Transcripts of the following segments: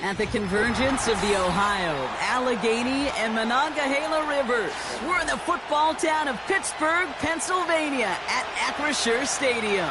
At the convergence of the Ohio, Allegheny, and Monongahela rivers, we're in the football town of Pittsburgh, Pennsylvania at Acrisure Stadium.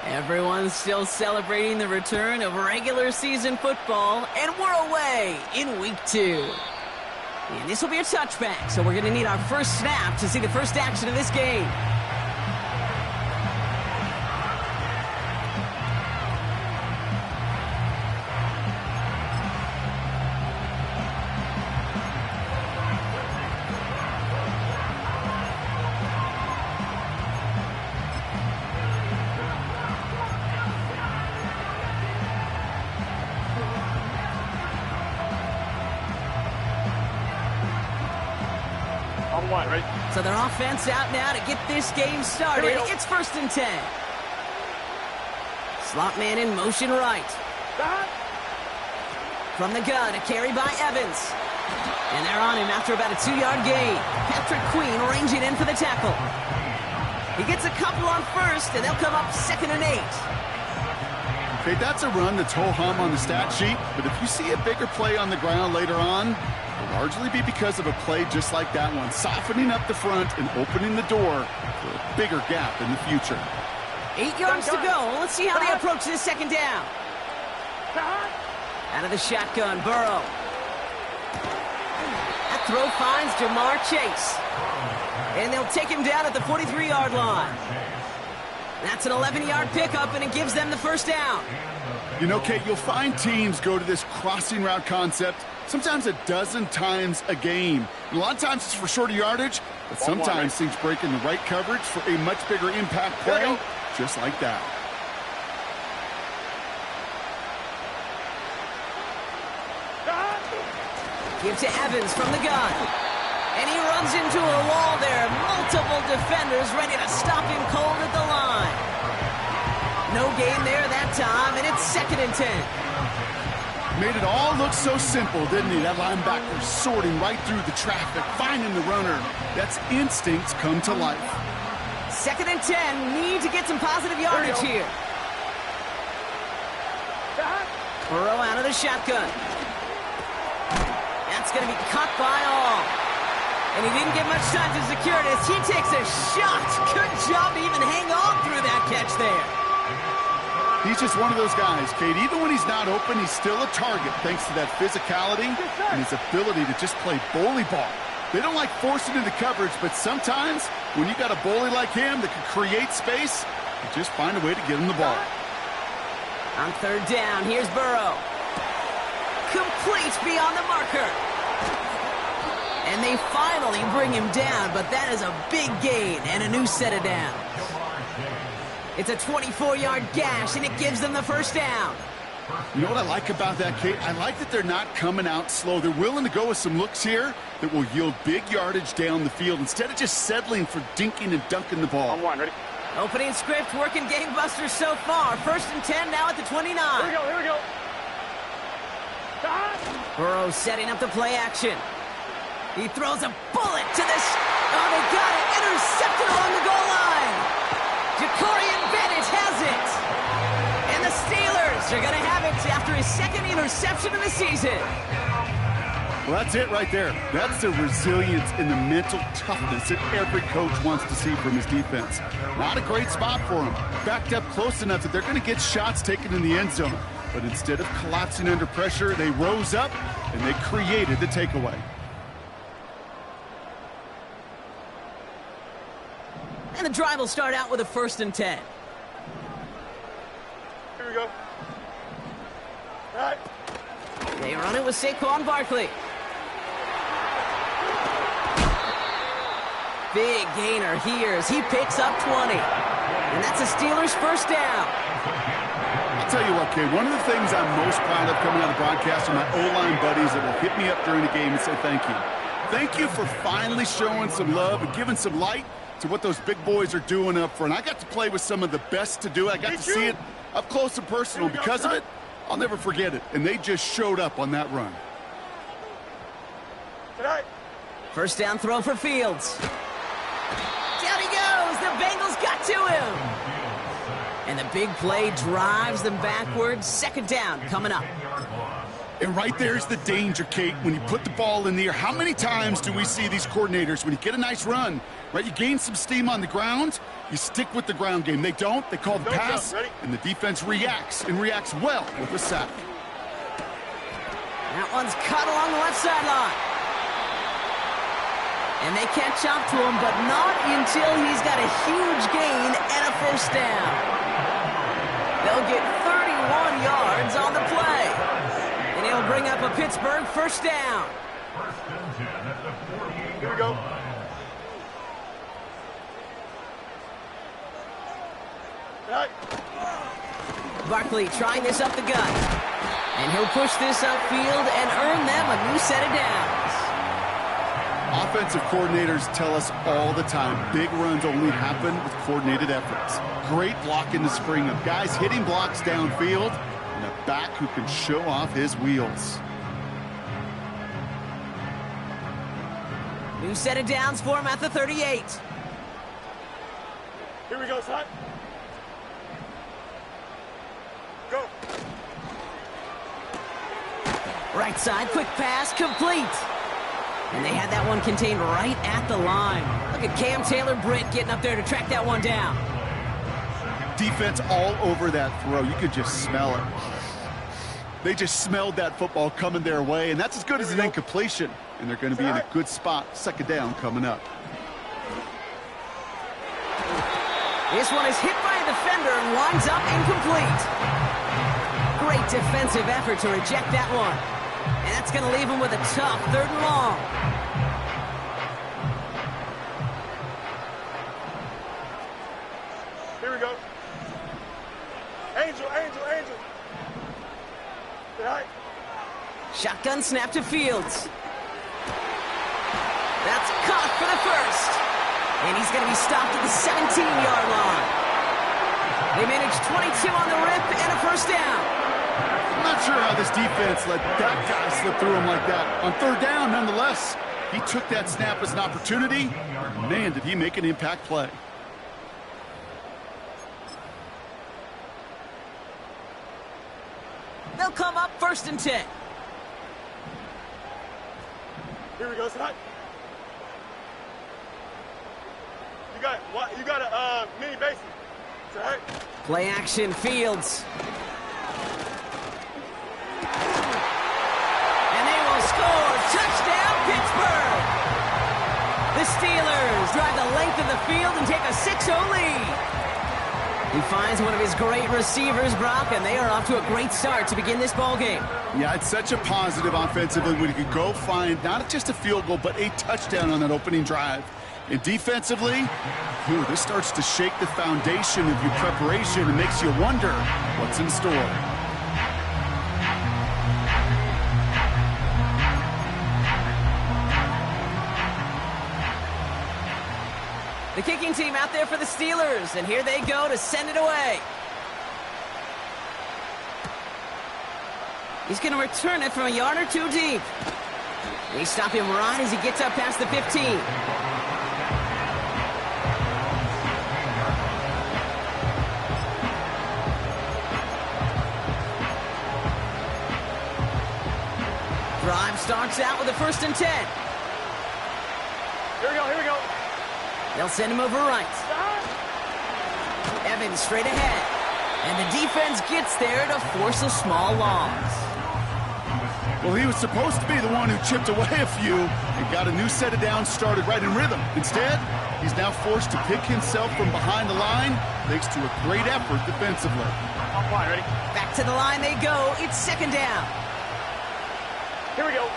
Everyone's still celebrating the return of regular season football, and we're away in week 2. And this will be a touchback, so we're going to need our first snap to see the first action of this game. So their offense out now to get this game started. It's 1st and 10. Slot man in motion right. From the gun, a carry by Evans. And they're on him after about a 2-yard gain. Patrick Queen ranging in for the tackle. He gets a couple on first, and they'll come up 2nd and 8. Okay, that's a run that's ho-hum on the stat sheet, but if you see a bigger play on the ground later on, it'll largely be because of a play just like that one, softening up the front and opening the door for a bigger gap in the future. 8 yards to go. Let's see how they approach this 2nd down. Out of the shotgun, Burrow. That throw finds Jamar Chase. And they'll take him down at the 43-yard line. That's an 11-yard pickup, and it gives them the first down. You know, Kate, you'll find teams go to this crossing route concept sometimes a dozen times a game. And a lot of times it's for shorter yardage, but sometimes things break in the right coverage for a much bigger impact play, just like that. Give to Evans from the gun. And he runs into a wall there. Multiple defenders ready to stop him cold at the line. No gain there that time, and it's 2nd and 10. Made it all look so simple, didn't he? That linebacker sorting right through the traffic, finding the runner. That's instincts come to life. 2nd and 10. Need to get some positive yardage here. Burrow out of the shotgun. That's going to be caught by all. And he didn't get much time to secure it as he takes a shot. Good job to even hang on through that catch there. He's just one of those guys, Kate. Even when he's not open, he's still a target thanks to that physicality and his ability to just play bully ball. They don't like forcing into coverage, but sometimes when you got a bully like him that can create space, you just find a way to get him the ball. On 3rd down, here's Burrow. Complete beyond the marker. And they finally bring him down, but that is a big gain and a new set of downs. It's a 24-yard gash, and it gives them the first down. You know what I like about that, Kate? I like that they're not coming out slow. They're willing to go with some looks here that will yield big yardage down the field instead of just settling for dinking and dunking the ball. On 1, ready? Opening script working gangbusters so far. 1st and 10 now at the 29. Here we go. Burrow setting up the play action. He throws a bullet to this. Oh, they got it. Intercepted along the goal line. Jacorian Bennett has it. And the Steelers are going to have it after his 2nd interception of the season. Well, that's it right there. That's the resilience and the mental toughness that every coach wants to see from his defense. Not a great spot for him. Backed up close enough that they're going to get shots taken in the end zone. But instead of collapsing under pressure, they rose up and they created the takeaway. And the drive will start out with a 1st and 10. Here we go. All right. They run it with Saquon Barkley. Big gainer here as he picks up 20. And that's the Steelers' first down. I'll tell you what, kid, one of the things I'm most proud of coming out of the broadcast are my O-line buddies that will hit me up during the game and say thank you. Thank you for finally showing some love and giving some light to what those big boys are doing up front. I got to play with some of the best to do it. I got to see it up close and personal. Because of it, I'll never forget it. And they just showed up on that run. First down throw for Fields. Down he goes. The Bengals got to him. And the big play drives them backwards. Second down coming up. And right there's the danger, Kate, when you put the ball in the air. How many times do we see these coordinators, when you get a nice run, right, you gain some steam on the ground, you stick with the ground game. They don't. They call the pass, and the defense reacts, and reacts well with a sack. That one's cut along the left sideline. And they catch up to him, but not until he's got a huge gain and a first down. They'll get 31 yards on the play. And he'll bring up a Pittsburgh first down. Here we go. Right. Barkley trying this up the gut. And he'll push this upfield and earn them a new set of downs. Offensive coordinators tell us all the time, big runs only happen with coordinated efforts. Great block in the spring of guys hitting blocks downfield and a back who can show off his wheels. New set of downs for him at the 38. Here we go, son. Go. Right side, quick pass, complete. And they had that one contained right at the line. Look at Cam Taylor-Britt getting up there to track that one down. Defense all over that throw. You could just smell it. They just smelled that football coming their way, and that's as good as an incompletion. And they're going to be in a good spot. Second down coming up. This one is hit by a defender and winds up incomplete. Great defensive effort to reject that one. And that's going to leave him with a tough 3rd and long. Here we go. Angel. Right. Shotgun snap to Fields. That's caught for the first. And he's going to be stopped at the 17-yard line. They managed 22 on the rip and a first down. I'm not sure how this defense let that guy slip through him like that. On 3rd down, nonetheless, he took that snap as an opportunity. Man, did he make an impact play. They'll come up 1st and 10. Here we go, son. You got a mini basin. Right. Play action, Fields. And they will score. Touchdown, Pittsburgh. The Steelers drive the length of the field and take a 6-0 lead. He finds one of his great receivers, Brock, and they are off to a great start to begin this ball game. Yeah, it's such a positive offensively when you can go find not just a field goal, but a touchdown on that opening drive. And defensively, this starts to shake the foundation of your preparation and makes you wonder what's in store. The kicking team out there for the Steelers, and here they go to send it away. He's going to return it from a yard or two deep. They stop him right as he gets up past the 15. Drive starts out with a 1st and 10. Here we go. They'll send him over right. Evans straight ahead. And the defense gets there to force a small loss. Well, he was supposed to be the one who chipped away a few and got a new set of downs started right in rhythm. Instead, he's now forced to pick himself from behind the line thanks to a great effort defensively. On line, ready? Back to the line they go. It's 2nd down. Here we go.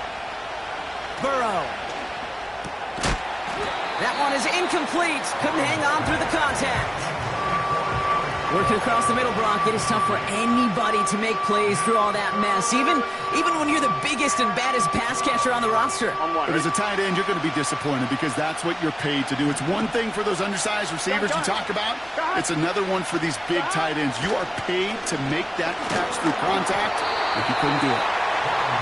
Burrow. That one is incomplete. Couldn't hang on through the contact. Working across the middle, Brock, it is tough for anybody to make plays through all that mess, even when you're the biggest and baddest pass catcher on the roster. But as a tight end, you're going to be disappointed because that's what you're paid to do. It's one thing for those undersized receivers you talk about. It's another one for these big tight ends. You are paid to make that catch through contact if you couldn't do it.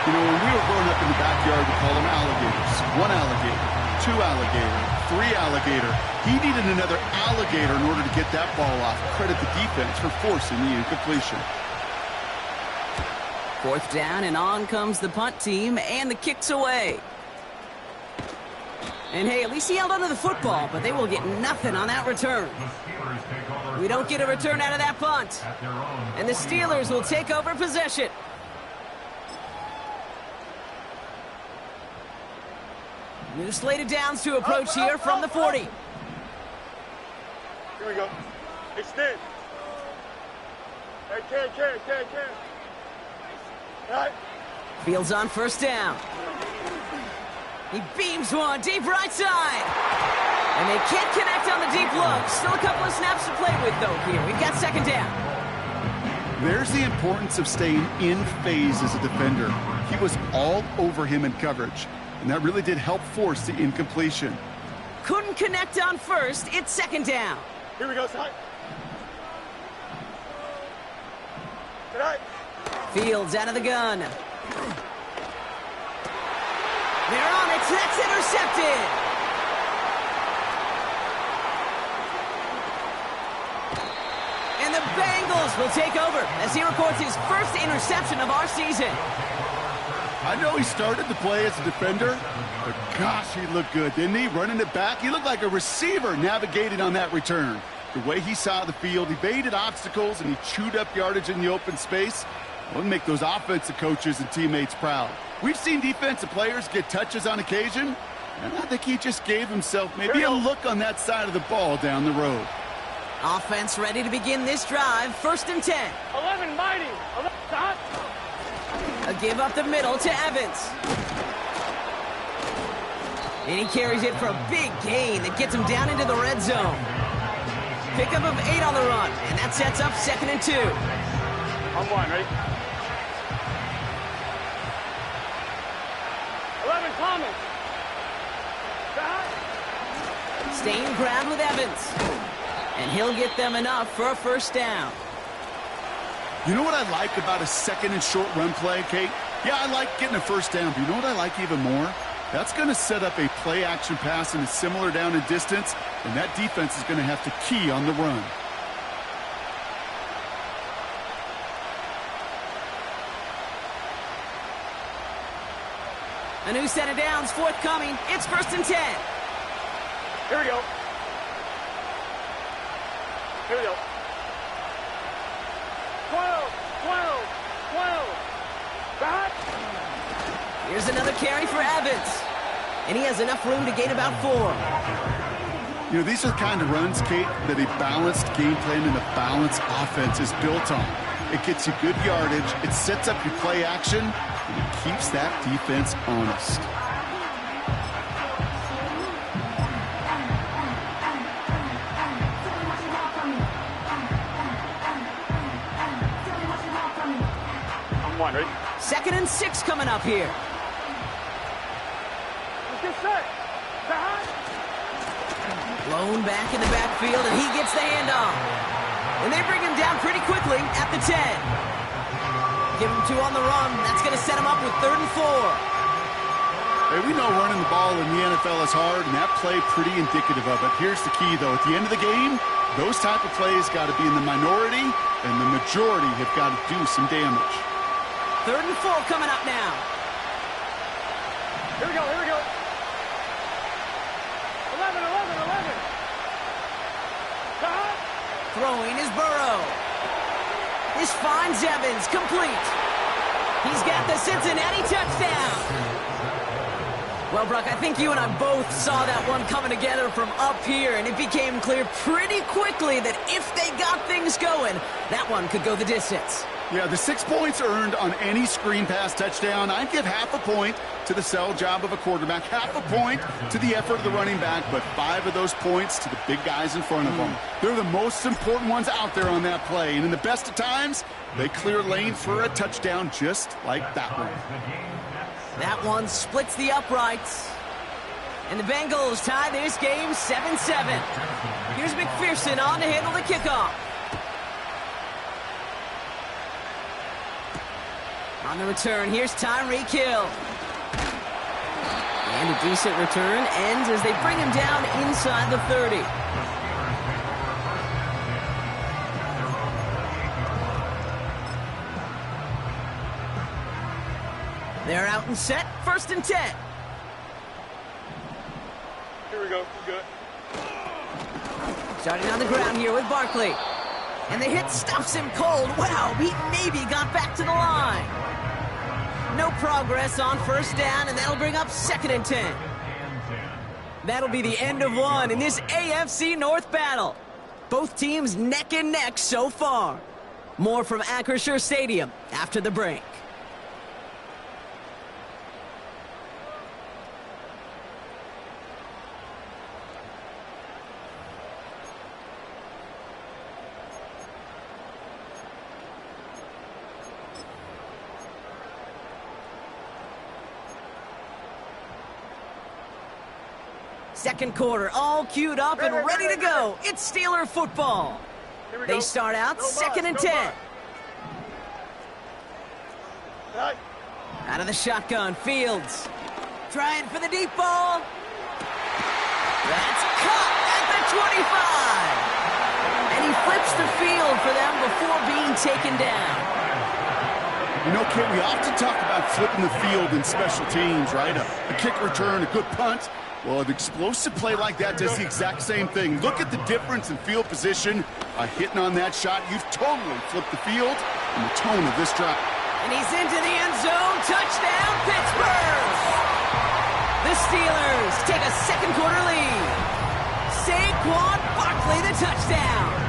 You know, when we were growing up in the backyard, we call them alligators. One alligator, two alligator, three alligator. He needed another alligator in order to get that ball off. Credit the defense for forcing the incompletion. 4th down, and on comes the punt team, and the kick's away. And hey, at least he held onto the football, but they will get nothing on that return. We don't get a return out of that punt. And the Steelers will take over possession. New slated downs to approach here from the 40. Here we go. Extend. Hey, can. All right. Fields on 1st down. He beams one deep right side. And they can't connect on the deep look. Still a couple of snaps to play with, though, here. We've got 2nd down. There's the importance of staying in phase as a defender. He was all over him in coverage, and that really did help force the incompletion. Couldn't connect on 1st. It's 2nd down. Here we go, side. Tonight. Fields out of the gun. They're on it. That's intercepted. And the Bengals will take over as he records his 1st interception of our season. I know he started the play as a defender, but gosh, he looked good, didn't he? Running it back, he looked like a receiver navigating on that return. The way he saw the field, he evaded obstacles, and he chewed up yardage in the open space. Will make those offensive coaches and teammates proud. We've seen defensive players get touches on occasion, and I think he just gave himself maybe a look on that side of the ball down the road. Offense ready to begin this drive. 1st and 10. 11 mighty. 11 hot. A give up the middle to Evans. And he carries it for a big gain that gets him down into the red zone. Pickup of 8 on the run, and that sets up 2nd and 2. On 1, ready? 11 Thomas. Staying ground with Evans. And he'll get them enough for a 1st down. You know what I like about a 2nd and short run play, Kate? Yeah, I like getting a 1st down, but you know what I like even more? That's going to set up a play-action pass in a similar down and distance, and that defense is going to have to key on the run. A new set of downs forthcoming. It's 1st and 10. Here we go. Here we go. 12. Back. Here's another carry for Evans. And he has enough room to gain about 4. You know, these are the kind of runs, Kate, that a balanced game plan and a balanced offense is built on. It gets you good yardage, it sets up your play action, and it keeps that defense honest. On 1, ready? 2nd and 6 coming up here. Let's get set. Blown back in the backfield, and he gets the handoff. And they bring him down pretty quickly at the 10. Give him 2 on the run. That's going to set him up with 3rd and 4. Hey, we know running the ball in the NFL is hard, and that play pretty indicative of it. Here's the key, though. At the end of the game, those type of plays got to be in the minority, and the majority have got to do some damage. 3rd and 4 coming up now. Here we go. 11. Throwing is Burrow. This finds Evans complete. He's got the Cincinnati touchdown. Well, Brock, I think you and I both saw that one coming together from up here, and it became clear pretty quickly that if they got things going, that one could go the distance. Yeah, the 6 points earned on any screen pass touchdown. I'd give half a point to the sell job of a quarterback, half a point to the effort of the running back, but 5 of those points to the big guys in front of them. They're the most important ones out there on that play, and in the best of times, they clear lane for a touchdown just like that one. That one splits the uprights. And the Bengals tie this game 7-7. Here's McPherson on to handle the kickoff. On the return, here's Tyreek Hill. And a decent return ends as they bring him down inside the 30. They're out and set, 1st and 10. Here we go. Good. Starting on the ground here with Barkley. And the hit stops him cold. Wow, he maybe got back to the line. No progress on 1st down, and that'll bring up 2nd and 10. That'll be the end of one in this AFC North battle. Both teams neck and neck so far. More from Acrisure Stadium after the break. Second quarter, all queued up and ready to go. It's Steeler football. They start out 2nd and 10. Out of the shotgun, Fields. Trying for the deep ball. That's caught at the 25. And he flips the field for them before being taken down. You know, Kit, we often talk about flipping the field in special teams, right? A kick return, a good punt. Well, an explosive play like that does the exact same thing. Look at the difference in field position. Hitting on that shot, you've totally flipped the field and the tone of this drive. And he's into the end zone. Touchdown, Pittsburgh! The Steelers take a second quarter lead. Saquon Barkley, the touchdown.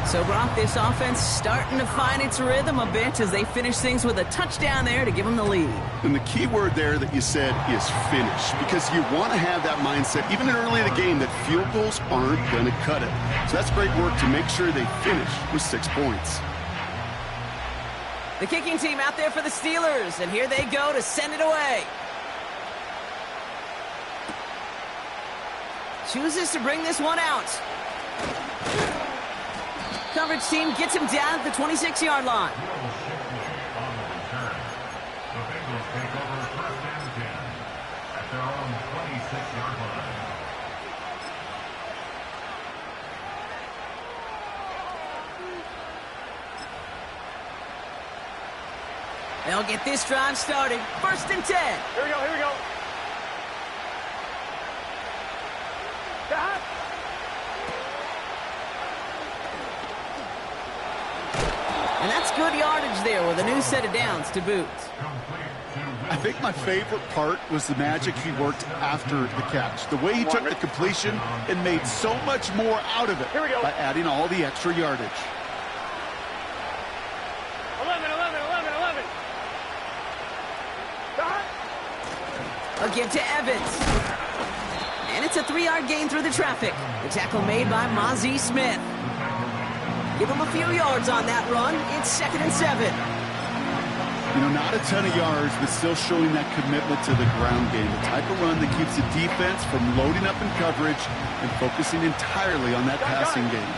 So, Brock, this offense starting to find its rhythm a bit as they finish things with a touchdown there to give them the lead. And the key word there that you said is finish, because you want to have that mindset, even early in the game, that field goals aren't going to cut it. So that's great work to make sure they finish with 6 points. The kicking team out there for the Steelers, and here they go to send it away. Chooses to bring this one out. Coverage team gets him down at the 26-yard line. They'll get this drive started. 1st and 10. Here we go. Here we go. And that's good yardage there with a new set of downs to boot. I think my favorite part was the magic he worked after the catch. The way he took the completion and made so much more out of it by adding all the extra yardage. 11. A give to Evans. And it's a 3-yard gain through the traffic. The tackle made by Mazi Smith. Give him a few yards on that run. It's 2nd and 7. You know, not a ton of yards, but still showing that commitment to the ground game. The type of run that keeps the defense from loading up in coverage and focusing entirely on that passing game.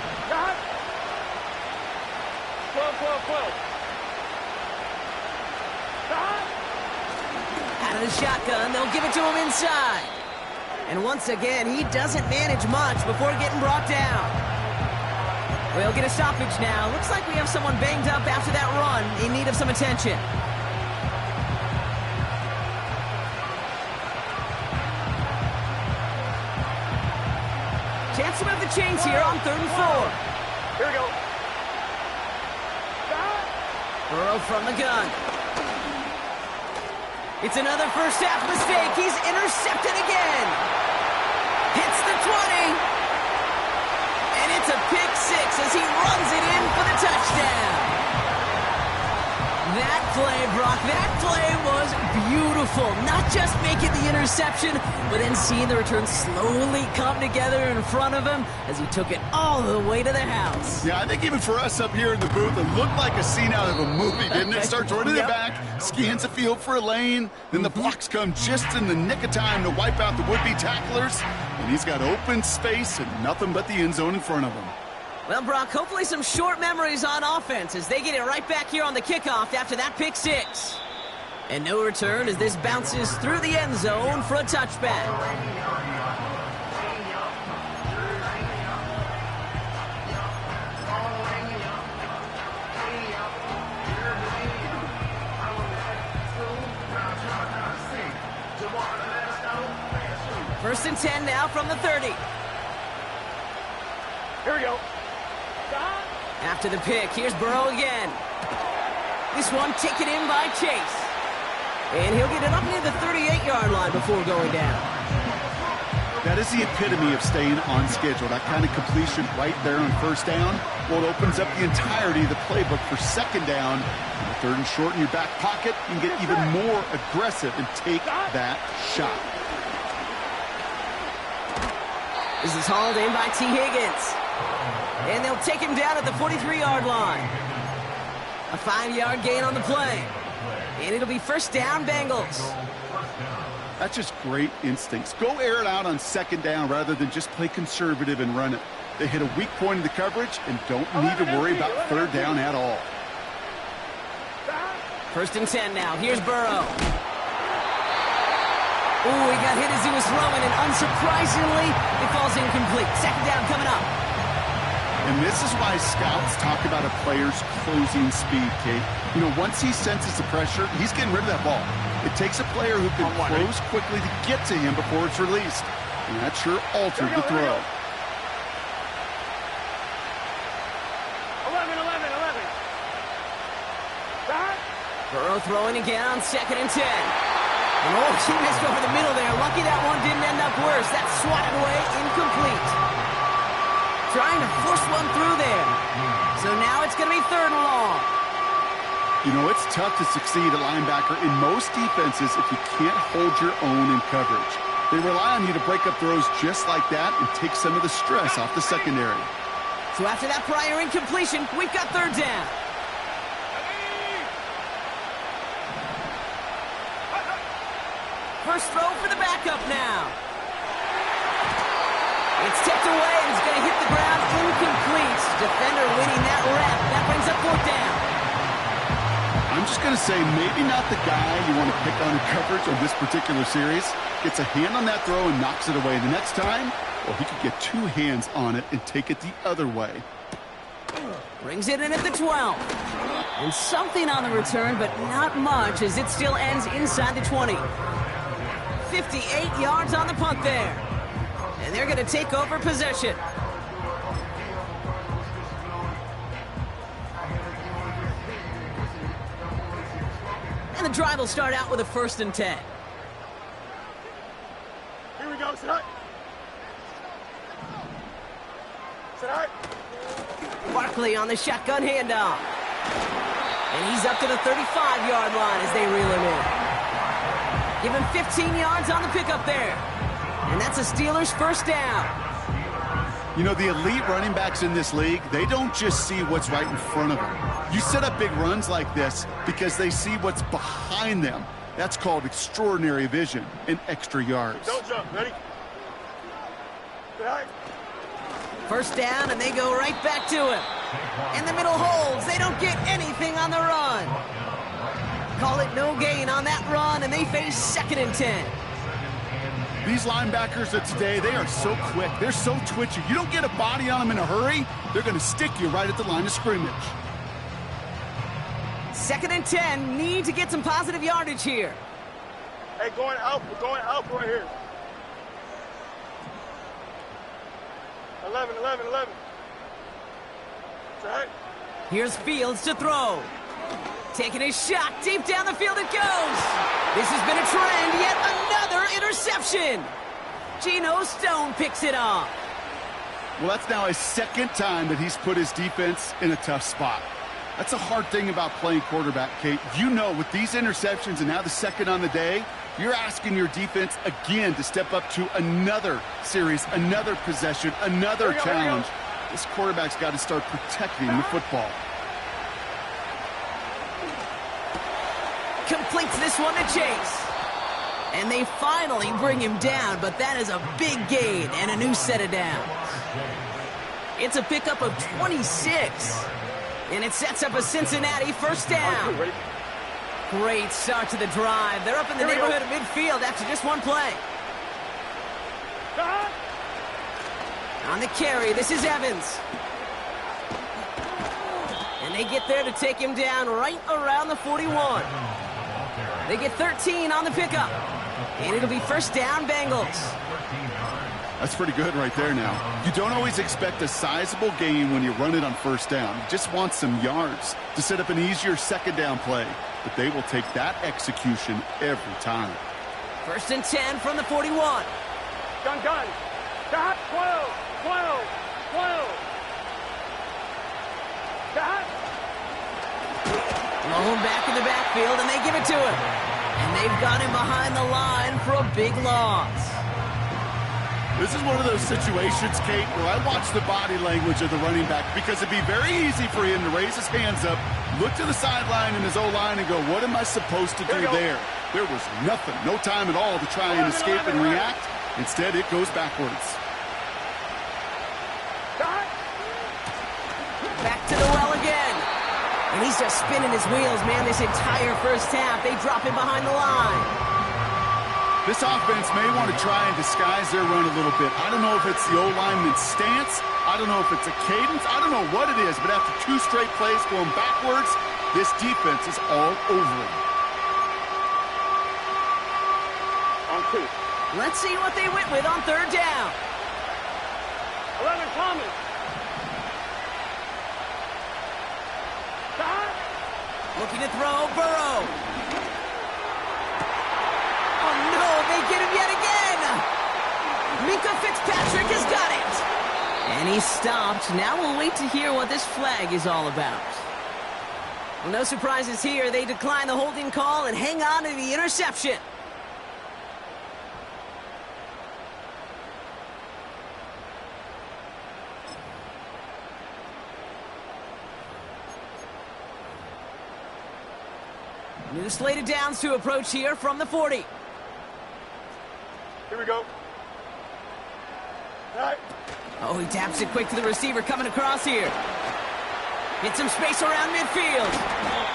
12. Out of the shotgun, they'll give it to him inside. And once again, he doesn't manage much before getting brought down. We'll get a stoppage now. Looks like we have someone banged up after that run in need of some attention. Chance to move the chains here on 3rd and 4. Here we go. Burrow from the gun. It's another first half mistake. He's intercepted again. Hits the 20. And it's a pick six as he runs it in for the touchdown. That play, Brock, that play was beautiful. Not just making the interception, but then seeing the return slowly come together in front of him as he took it all the way to the house. Yeah, I think even for us up here in the booth, it looked like a scene out of a movie, didn't it? Starts running it back, scans the field for a lane, then the blocks come just in the nick of time to wipe out the would-be tacklers, and he's got open space and nothing but the end zone in front of him. Well, Brock, hopefully some short memories on offense as they get it right back here on the kickoff after that pick six. And no return as this bounces through the end zone for a touchback. First and 10 now from the 30. Here we go. After the pick, here's Burrow again. This one taken in by Chase. And he'll get it up near the 38-yard line before going down. That is the epitome of staying on schedule. That kind of completion right there on first down. Well, it opens up the entirety of the playbook for second down. On third and short in your back pocket, you can get even more aggressive and take that shot. This is hauled in by T. Higgins. And they'll take him down at the 43-yard line. A 5-yard gain on the play. And it'll be first down, Bengals. That's just great instincts. Go air it out on second down rather than just play conservative and run it. They hit a weak point in the coverage and don't need to worry about third down at all. First and 10 now. Here's Burrow. Ooh, he got hit as he was throwing, and unsurprisingly, it falls incomplete. Second down coming up. And this is why scouts talk about a player's closing speed, Kate. You know, once he senses the pressure, he's getting rid of that ball. It takes a player who can close quickly to get to him before it's released. And that sure altered the throw. 11. Burrow throwing again on second and 10. And oh, she missed over the middle there. Lucky that one didn't end up worse. That's swatted away, incomplete. Trying to force one through there. So now it's going to be third and long. You know, it's tough to succeed at linebacker in most defenses if you can't hold your own in coverage. They rely on you to break up throws just like that and take some of the stress off the secondary. So after that prior incompletion, we've got third down. First throw for the backup now. It's tipped away and it's going to hit the ground incomplete. Defender winning that rep. That brings up fourth down. I'm just going to say maybe not the guy you want to pick on in coverage on this particular series. Gets a hand on that throw and knocks it away. The next time, well, he could get two hands on it and take it the other way. Brings it in at the 12. And something on the return, but not much as it still ends inside the 20. 58 yards on the punt there. And they're going to take over possession. And the drive will start out with a first and 10. Here we go, set. Set. Barkley on the shotgun handoff. And he's up to the 35-yard line as they reel him in. Give him 15 yards on the pickup there. And that's a Steelers first down. You know, the elite running backs in this league, they don't just see what's right in front of them. You set up big runs like this because they see what's behind them. That's called extraordinary vision and extra yards. Don't jump. Ready? Set. First down, and they go right back to him. And the middle holds. They don't get anything on the run. Call it no gain on that run, and they face second and 10. These linebackers of today, they are so quick. They're so twitchy. You don't get a body on them in a hurry, they're going to stick you right at the line of scrimmage. Second and 10. Need to get some positive yardage here. Hey, going out. We're going out right here. 11. Set. Here's Fields to throw. Taking a shot deep down the field it goes. This has been a trend, yet another interception. Geno Stone picks it off. Well, that's now a second time that he's put his defense in a tough spot. That's a hard thing about playing quarterback, Kate. You know, with these interceptions and now the second on the day, you're asking your defense again to step up to another series, another possession, another challenge. This quarterback's got to start protecting the football. Completes this one to Chase. And they finally bring him down, but that is a big gain and a new set of downs. It's a pickup of 26. And it sets up a Cincinnati first down. Great start to the drive. They're up in the neighborhood of midfield after just one play. On the carry, this is Evans. And they get there to take him down right around the 41. They get 13 on the pickup. And it'll be first down, Bengals. That's pretty good right there now. You don't always expect a sizable gain when you run it on first down. You just want some yards to set up an easier second down play. But they will take that execution every time. First and 10 from the 41. Gun. Got 12. Got. Blown back in the backfield, and they give it to him. And they've got him behind the line for a big loss. This is one of those situations, Kate, where I watch the body language of the running back because it'd be very easy for him to raise his hands up, look to the sideline in his O-line and go, what am I supposed to do there? There was nothing, no time at all to try and escape and react. Instead, it goes backwards. Back to the well again. And he's just spinning his wheels, man, this entire first half. They drop him behind the line. This offense may want to try and disguise their run a little bit. I don't know if it's the O-lineman's stance. I don't know if it's a cadence. I don't know what it is, but after two straight plays going backwards, this defense is all over him. On 2. Let's see what they went with on third down. 11 Thomas. Looking to throw, Burrow. Oh, no, they get him yet again. Minkah Fitzpatrick has got it. And he's stopped. Now we'll wait to hear what this flag is all about. Well, no surprises here. They decline the holding call and hang on to the interception. New slated downs to approach here from the 40. Here we go. All right. Oh, he taps it quick to the receiver coming across here. Get some space around midfield.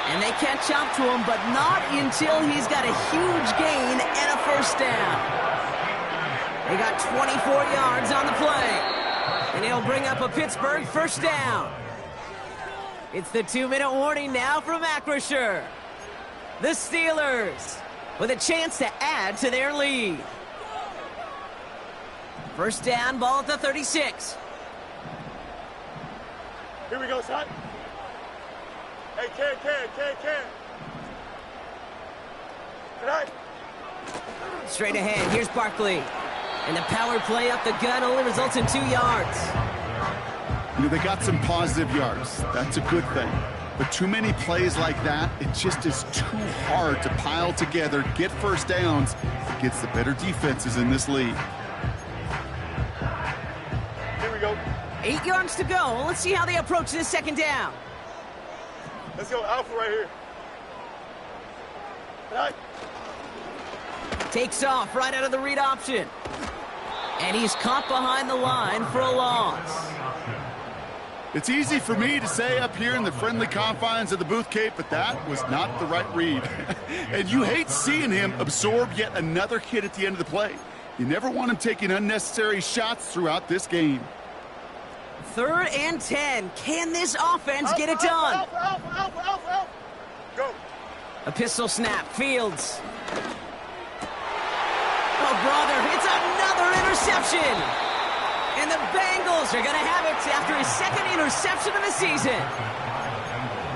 And they catch up to him, but not until he's got a huge gain and a first down. They got 24 yards on the play. And he'll bring up a Pittsburgh first down. It's the 2-minute warning now from Acrisure. The Steelers with a chance to add to their lead. First down, ball at the 36. Here we go, son. Hey, Ken. Tonight. Straight ahead, here's Barkley. And the power play up the gut only results in 2 yards. You know, they got some positive yards. That's a good thing. But too many plays like that, it just is too hard to pile together, get first downs against the better defenses in this league. Here we go. 8 yards to go. Let's see how they approach this second down. Let's go Alpha right here. Tonight. Takes off right out of the read option. And he's caught behind the line for a loss. It's easy for me to say up here in the friendly confines of the booth, Kate, but that was not the right read. And you hate seeing him absorb yet another hit at the end of the play. You never want him taking unnecessary shots throughout this game. 3rd and 10. Can this offense get it done? Alpha. Go. A pistol snap. Fields. Oh, brother, it's another interception. And the Bengals are going to have it after his second interception of the season.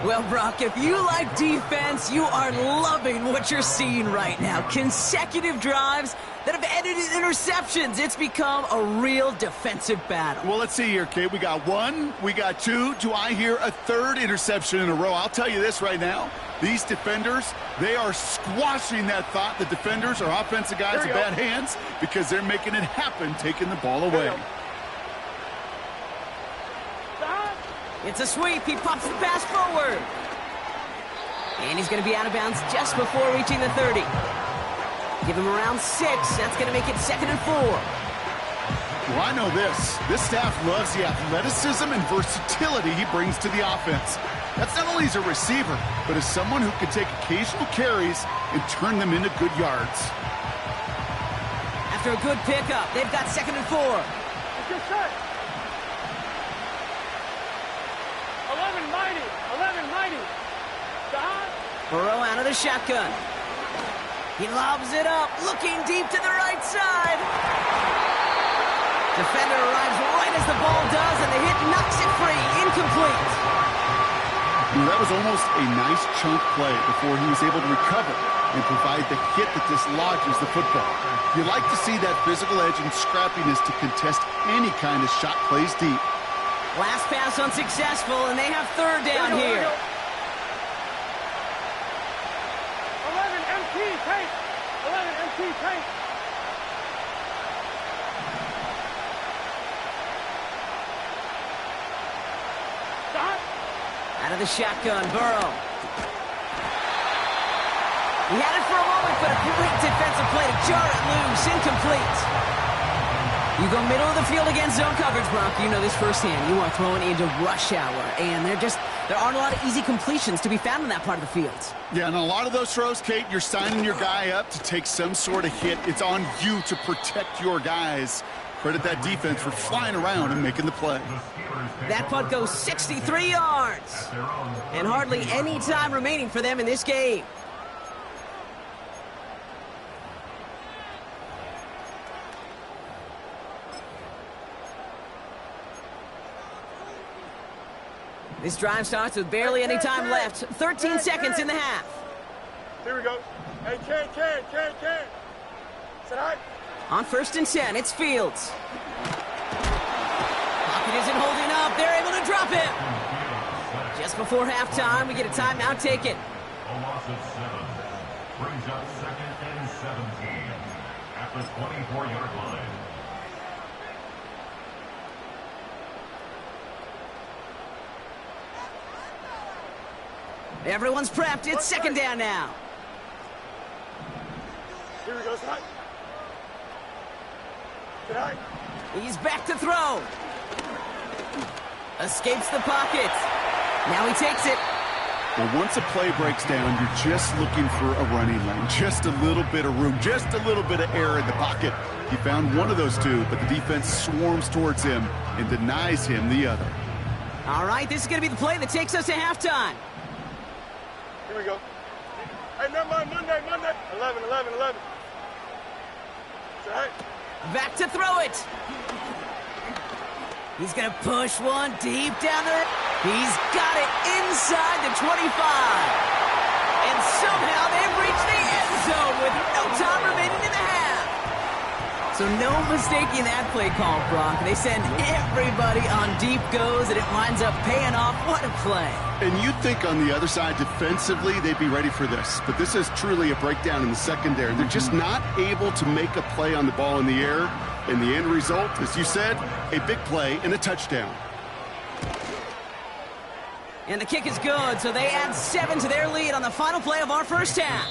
Well, Brock, if you like defense, you are loving what you're seeing right now. Consecutive drives that have ended in interceptions. It's become a real defensive battle. Well, let's see here, Kate. We got one, we got two. Do I hear a third interception in a row? I'll tell you this right now. These defenders, they are squashing that thought. The defenders are offensive guys with bad hands because they're making it happen, taking the ball away. It's a sweep. He pops the pass forward. And he's going to be out of bounds just before reaching the 30. Give him around 6. That's going to make it 2nd and 4. Well, I know this. This staff loves the athleticism and versatility he brings to the offense. That's not only as a receiver, but as someone who can take occasional carries and turn them into good yards. After a good pickup, they've got 2nd and 4. It's your set. 11 mighty. 11 mighty. Don. Burrow out of the shotgun. He lobs it up, looking deep to the right side. Defender arrives right as the ball does, and the hit knocks it free. Incomplete. That was almost a nice chunk play before he was able to recover and provide the hit that dislodges the football. You like to see that physical edge and scrappiness to contest any kind of shot plays deep. Last pass unsuccessful, and they have 3rd down here. 11 MT tank. 11 MT tank. Don. Out of the shotgun, Burrow. He had it for a moment, but a great defensive play to jar it loose. Incomplete. You go middle of the field against zone coverage, Brock. You know this firsthand. You are throwing into rush hour, and there aren't a lot of easy completions to be found in that part of the field. Yeah, and a lot of those throws, Kate, you're signing your guy up to take some sort of hit. It's on you to protect your guys. Credit that defense for flying around and making the play. That punt goes 63 yards. And hardly any time remaining for them in this game. This drive starts with barely any time left. 13 seconds in the half. Here we go. Hey, Ken. Sit high. On 1st and 10, it's Fields. Pocket isn't holding up. They're able to drop him. Just before halftime, we get a timeout taken. A loss of 7. Brings up 2nd and 17 at the 24-yard line. Everyone's prepped. It's 2nd down now. Here we go, son. Sit high. He's back to throw. Escapes the pocket. Now he takes it. Well, once a play breaks down, you're just looking for a running lane. Just a little bit of room. Just a little bit of air in the pocket. He found one of those two, but the defense swarms towards him and denies him the other. All right, this is going to be the play that takes us to halftime. Here we go. Hey, never mind. Monday. 11. Sit high. Back to throw it. He's going to push one deep down the... He's got it inside the 25. And somehow they've reached the end zone with no time remaining in the half. So no mistaking that play call, Brock. They send everybody on deep goes, and it winds up paying off. What a play. And you'd think on the other side, defensively, they'd be ready for this. But this is truly a breakdown in the secondary. They're just not able to make a play on the ball in the air. And the end result, as you said, a big play and a touchdown. And the kick is good, so they add 7 to their lead on the final play of our first half.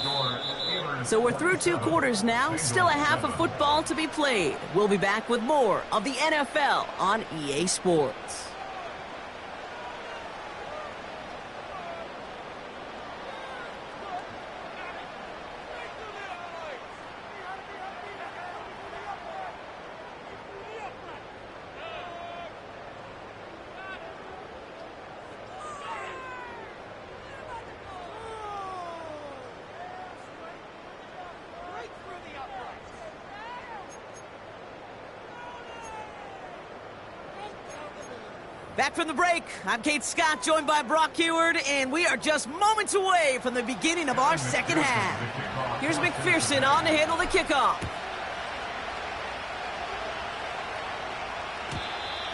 So we're through 2 quarters now, still a half of football to be played. We'll be back with more of the NFL on EA Sports. Back from the break, I'm Kate Scott, joined by Brock Heward, and we are just moments away from the beginning of our second half. Here's McPherson on to handle the kickoff.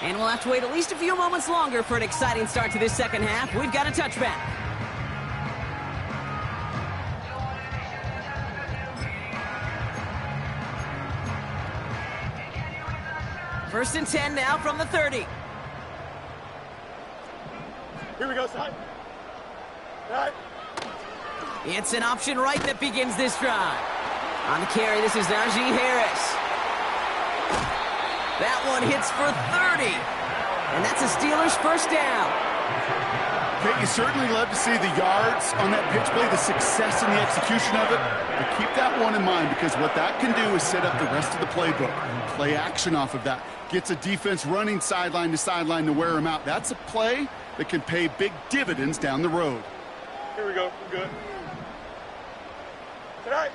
And we'll have to wait at least a few moments longer for an exciting start to this second half. We've got a touchback. First and 10 now from the 30. Here we go, side. Right. It's an option right that begins this drive. On the carry, this is Najee Harris. That one hits for 30. And that's a Steelers first down. Okay, you certainly love to see the yards on that pitch play, the success in the execution of it. But keep that one in mind, because what that can do is set up the rest of the playbook. Play action off of that. Gets a defense running sideline to sideline to wear them out. That's a play that can pay big dividends down the road. Here we go. We're good. Tonight.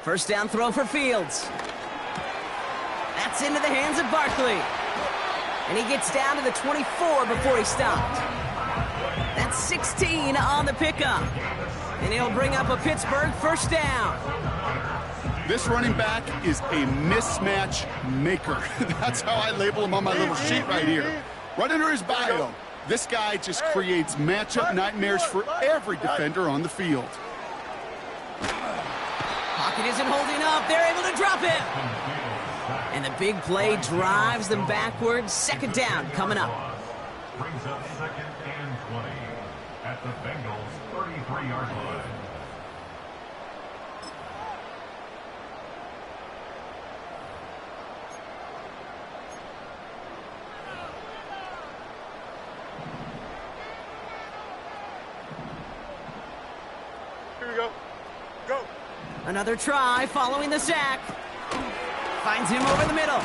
First down throw for Fields. That's into the hands of Barkley. And he gets down to the 24 before he stopped. That's 16 on the pickup. And he'll bring up a Pittsburgh first down. This running back is a mismatch maker. That's how I label him on my little sheet right here. Right under his bio, this guy just creates matchup nightmares for every defender on the field. Pocket isn't holding up. They're able to drop him. And the big play drives them backwards. Second down coming up. Brings up second and 20 at the Bengals' 33-yard line. Here we go. Go. Another try following the sack. Finds him over the middle.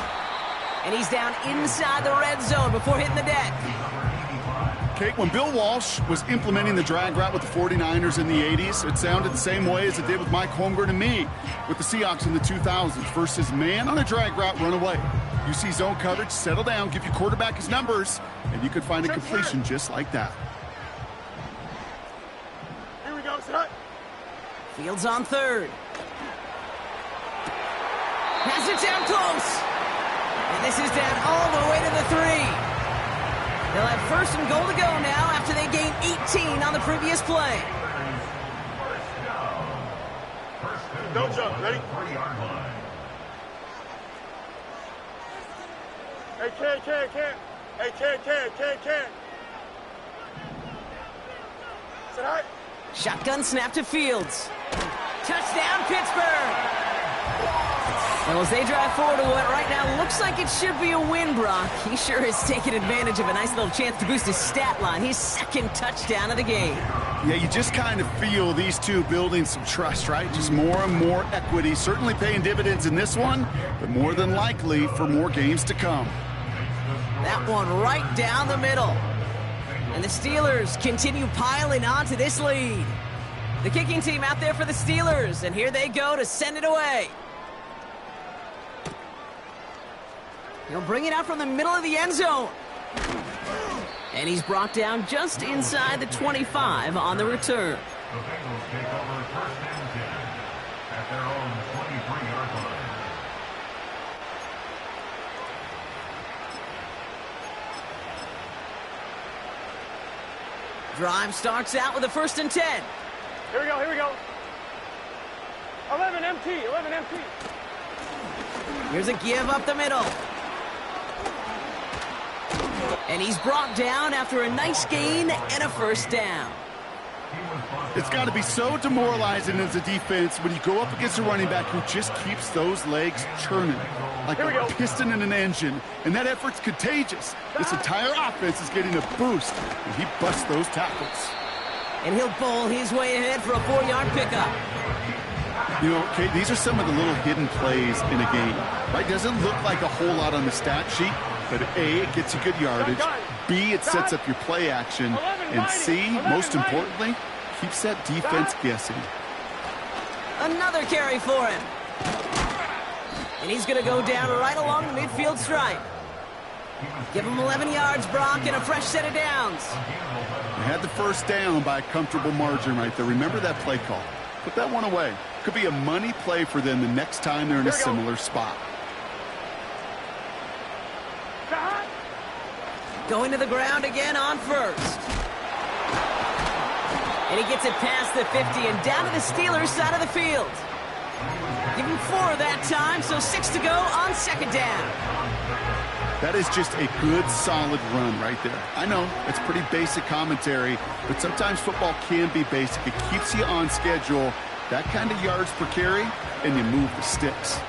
And he's down inside the red zone before hitting the deck. Okay, when Bill Walsh was implementing the drag route with the 49ers in the 80s, it sounded the same way as it did with Mike Holmgren and me with the Seahawks in the 2000s. Versus man on a drag route, run away. You see zone coverage, settle down, give your quarterback his numbers, and you could find a completion just like that. Here we go, son. Fields on third. Has it down close. And this is down all the way to the 3. They'll have first and goal to go now after they gain 18 on the previous play. Don't jump. Ready? Hey, can. Hey, can. Sit high. Shotgun snap to Fields. Touchdown, Pittsburgh. Well, as they drive forward to what right now looks like it should be a win, Brock, he sure has taken advantage of a nice little chance to boost his stat line. His second touchdown of the game. Yeah, you just kind of feel these two building some trust, right? Just more and more equity, certainly paying dividends in this one, but more than likely for more games to come. That one right down the middle. And the Steelers continue piling on to this lead. The kicking team out there for the Steelers, and here they go to send it away. He'll bring it out from the middle of the end zone. And he's brought down just inside the 25 on the return. The Bengals take over first and 10 at their own 23-yard line. Drive starts out with a first and 10. Here we go. 11 MT. Here's a give up the middle. And he's brought down after a nice gain and a first down. It's got to be so demoralizing as a defense when you go up against a running back who just keeps those legs churning like a piston in an engine, and that effort's contagious. This entire offense is getting a boost when he busts those tackles. And he'll bowl his way ahead for a 4-yard pickup. You know, Kate, these are some of the little hidden plays in a game, right? Doesn't look like a whole lot on the stat sheet, but A, it gets you good yardage, B, it sets up your play action, and C, most importantly, keeps that defense guessing. Another carry for him. And he's going to go down right along the midfield stripe. Give him 11 yards, Brock, and a fresh set of downs. They had the first down by a comfortable margin right there. Remember that play call. Put that one away. Could be a money play for them the next time they're in a similar spot. Going to the ground again on first. And he gets it past the 50 and down to the Steelers' side of the field. Give him 4 that time, so 6 to go on second down. That is just a good, solid run right there. I know, it's pretty basic commentary, but sometimes football can be basic. It keeps you on schedule, that kind of yards per carry, and you move the sticks.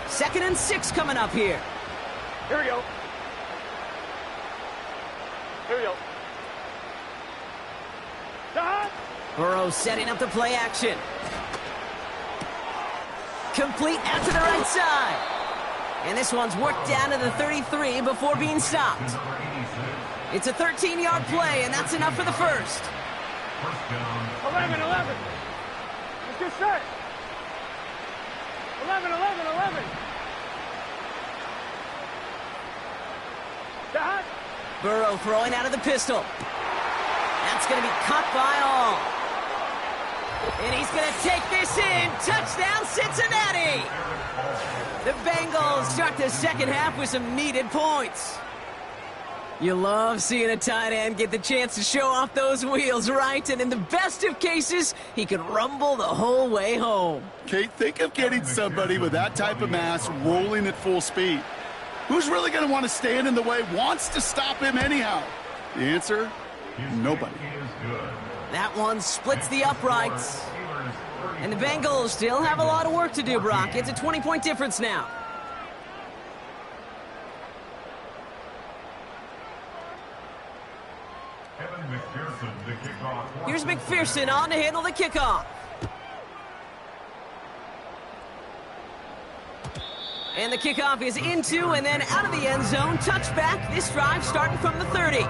2nd and 6 coming up here. Here we go. Here we go. Burrow setting up the play action. Complete out to the right side. And this one's worked down to the 33 before being stopped. It's a 13-yard play, and that's enough for the first. 11. Let's get set. 11. Dot. Burrow throwing out of the pistol. That's going to be caught by all. And he's going to take this in. Touchdown, Cincinnati! The Bengals start the second half with some needed points. You love seeing a tight end get the chance to show off those wheels, right? And in the best of cases, he could rumble the whole way home. Kate, think of getting somebody with that type of mass rolling at full speed. Who's really going to want to stand in the way, wants to stop him anyhow? The answer? Nobody. That one splits the uprights. And the Bengals still have a lot of work to do, Brock. It's a 20-point difference now. Here's McPherson on to handle the kickoff. And the kickoff is into and then out of the end zone. Touchback. This drive starting from the 30.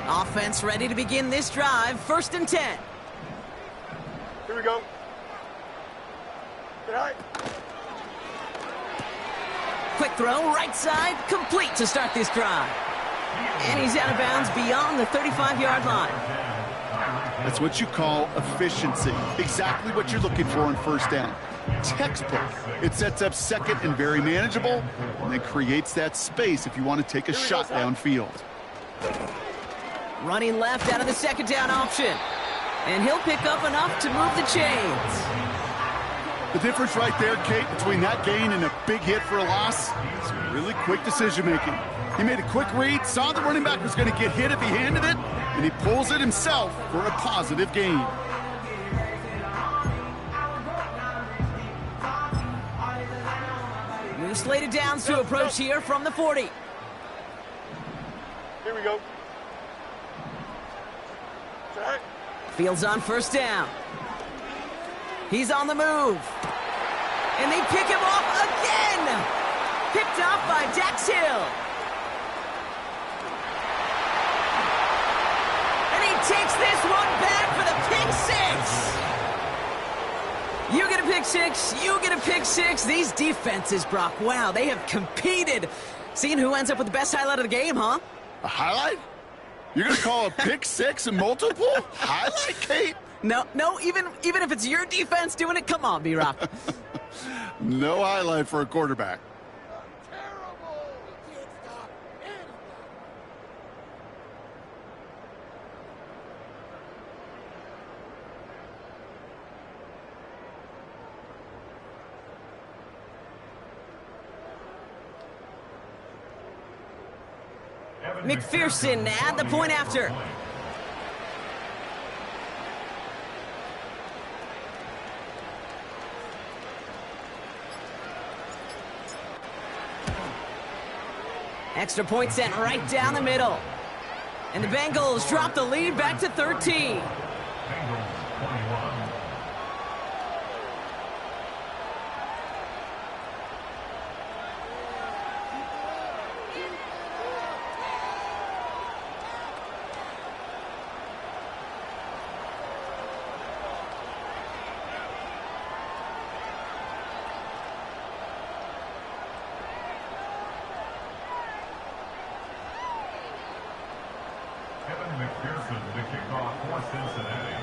Offense ready to begin this drive. 1st and 10. Here we go. All right. Quick throw, right side, complete to start this drive. And he's out of bounds beyond the 35-yard line. That's what you call efficiency. Exactly what you're looking for on first down. Textbook. It sets up second and very manageable, and then creates that space if you want to take a shot downfield. Running left out of the second down option. And he'll pick up enough to move the chains. The difference right there, Kate, between that gain and a big hit for a loss is really quick decision-making. He made a quick read, saw the running back was going to get hit if he handed it, and he pulls it himself for a positive gain. New slated downs to approach here from the 40. Here we go. All right. Fields on first down. He's on the move. And they pick him off again. Picked off by Dax Hill. And he takes this one back for the pick six. You get a pick six. You get a pick six. These defenses, Brock, wow, they have competed. Seeing who ends up with the best highlight of the game, huh? A highlight? You're going to call a pick six and multiple? Highlight, Kate? No, even if it's your defense doing it, come on, B-Rock. No highlight for a quarterback. Terrible. He can't stop anybody. McPherson at the point after. Extra point sent right down the middle. And the Bengals drop the lead back to 13. Pearson to kick off for Cincinnati.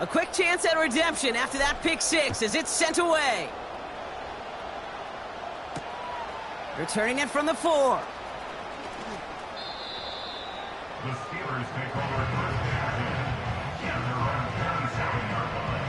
A quick chance at redemption after that pick six as it's sent away. Returning it from the 4. The Steelers take over first and 10 at their own 37-yard line.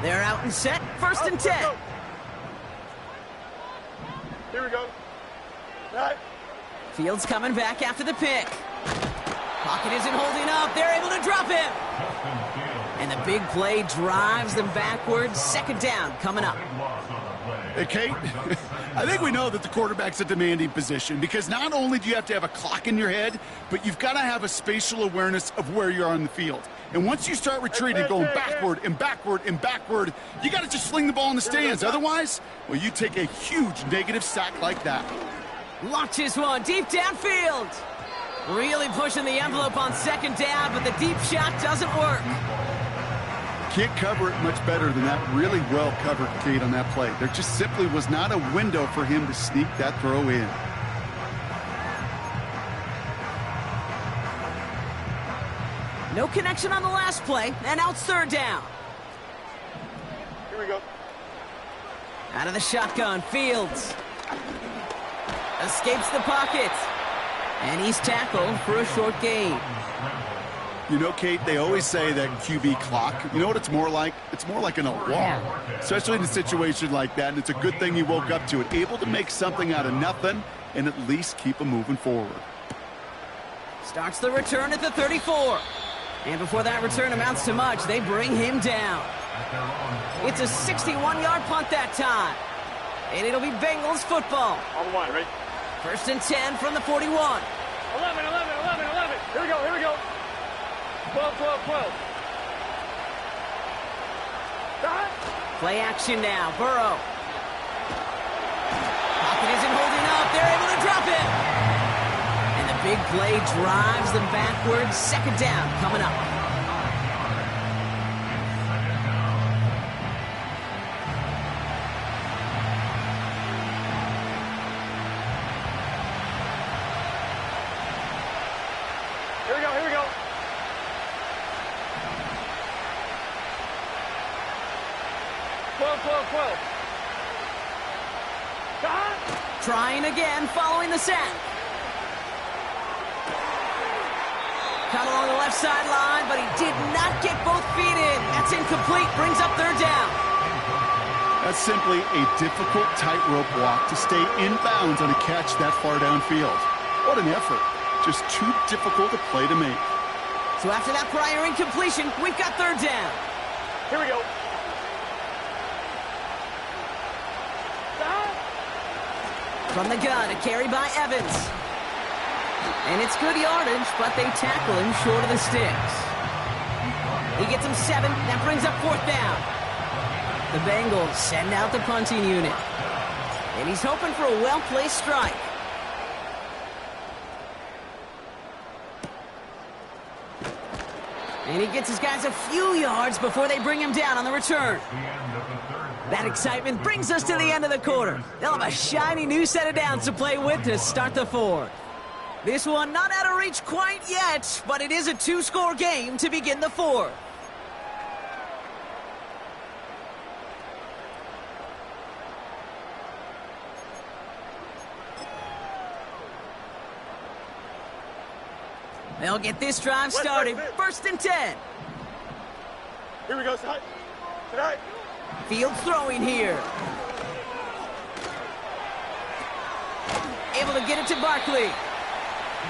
They're out and set. First and 10. Here we go. Right. Fields coming back after the pick. Pocket isn't holding up. They're able to drop him. And the big play drives them backwards. Second down coming up. Hey, Kate, I think we know that the quarterback's a demanding position because not only do you have to have a clock in your head, but you've got to have a spatial awareness of where you are on the field. And once you start retreating, going backward and backward and backward, you got to just fling the ball in the stands. Otherwise, well, you take a huge negative sack like that. Launches one deep downfield. Really pushing the envelope on second down, but the deep shot doesn't work. Can't cover it much better than that. Really well covered, Kate, on that play. There just simply was not a window for him to sneak that throw in. No connection on the last play, and now it's third down. Here we go. Out of the shotgun, Fields. Escapes the pocket. And he's tackled for a short gain. You know, Kate, they always say that QB clock, you know what it's more like? It's more like an alarm, especially in a situation like that, and it's a good thing he woke up to it. Able to make something out of nothing and at least keep him moving forward. Starts the return at the 34. And before that return amounts to much, they bring him down. It's a 61-yard punt that time. And it'll be Bengals football. On the line, right? First and 10 from the 41. 11. Here we go, here we go. 12. Play action now. Burrow. Pocket isn't holding up. They're able to drop him. And the big play drives them backwards. Second down coming up. Here we go. Trying again following the sack. Cut along the left sideline, but he did not get both feet in. That's incomplete. Brings up third down. That's simply a difficult tightrope walk to stay in bounds on a catch that far downfield. What an effort. Just too difficult a play to make. So after that prior incompletion, we've got third down. Here we go. From the gun, a carry by Evans. And it's good yardage, but they tackle him short of the sticks. He gets him 7. That brings up fourth down. The Bengals send out the punting unit. And he's hoping for a well-placed strike. And he gets his guys a few yards before they bring him down on the return. That excitement brings us to the end of the quarter. They'll have a shiny new set of downs to play with to start the fourth. This one not out of reach quite yet, but it is a 2-score game to begin the fourth. They'll get this drive started. First and 10. Here we go, side. Tonight. Fields throwing here. Able to get it to Barkley.